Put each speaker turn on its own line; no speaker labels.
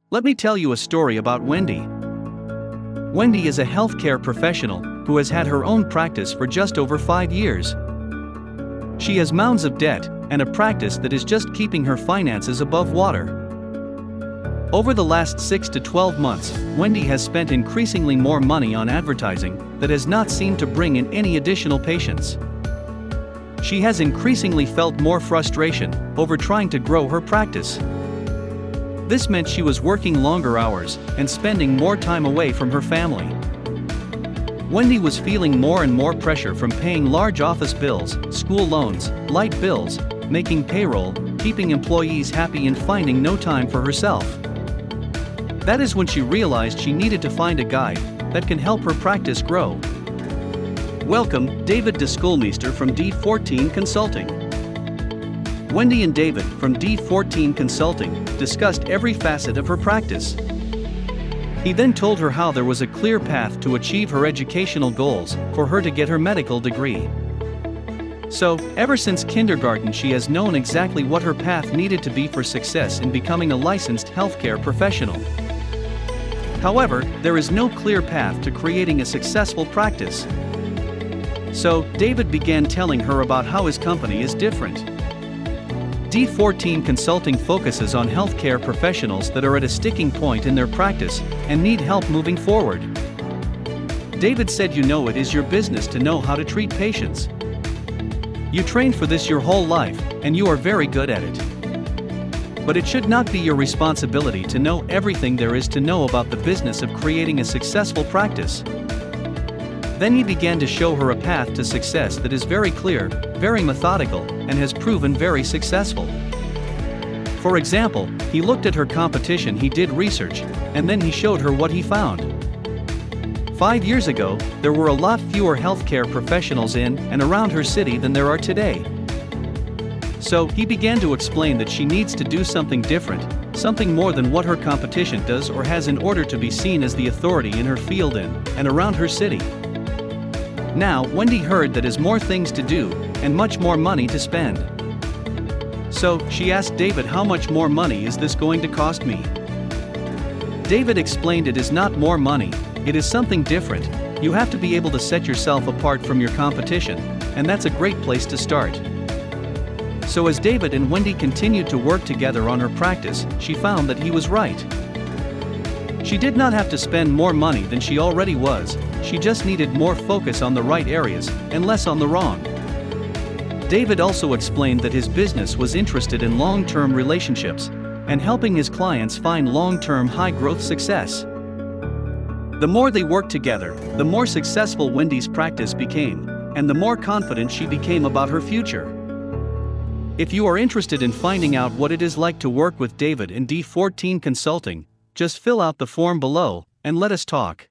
Let me tell you a story about Wendy. Wendy is a healthcare professional who has had her own practice for just over 5 years. She has mounds of debt and a practice that is just keeping her finances above water. Over the last 6 to 12 months, Wendy has spent increasingly more money on advertising that has not seemed to bring in any additional patients. She has increasingly felt more frustration over trying to grow her practice. This meant she was working longer hours and spending more time away from her family. Wendy was feeling more and more pressure from paying large office bills, school loans, light bills, making payroll, keeping employees happy and finding no time for herself. That is when she realized she needed to find a guide that can help her practice grow. Welcome, David DeSchoolmeester from D14 Consulting. Wendy and David from D14 Consulting discussed every facet of her practice. He then told her how there was a clear path to achieve her educational goals for her to get her medical degree. So, ever since kindergarten she has known exactly what her path needed to be for success in becoming a licensed healthcare professional. However, there is no clear path to creating a successful practice. So, David began telling her about how his company is different. D14 Consulting focuses on healthcare professionals that are at a sticking point in their practice and need help moving forward. David said, it is your business to know how to treat patients. You trained for this your whole life, and you are very good at it. But it should not be your responsibility to know everything there is to know about the business of creating a successful practice. Then he began to show her a path to success that is very clear, very methodical, and has proven very successful. For example, he looked at her competition, he did research, and then he showed her what he found. 5 years ago, there were a lot fewer healthcare professionals in and around her city than there are today. So, he began to explain that she needs to do something different, something more than what her competition does or has in order to be seen as the authority in her field in and around her city. Now, Wendy heard that has more things to do and much more money to spend. So, she asked David, how much more money is this going to cost me? David explained, it is not more money, it is something different. You have to be able to set yourself apart from your competition, and that's a great place to start. So as David and Wendy continued to work together on her practice, she found that he was right. She did not have to spend more money than she already was, she just needed more focus on the right areas and less on the wrong. David also explained that his business was interested in long-term relationships and helping his clients find long-term high-growth success. The more they worked together, the more successful Wendy's practice became, and the more confident she became about her future. If you are interested in finding out what it is like to work with David in D14 Consulting, just fill out the form below and let us talk.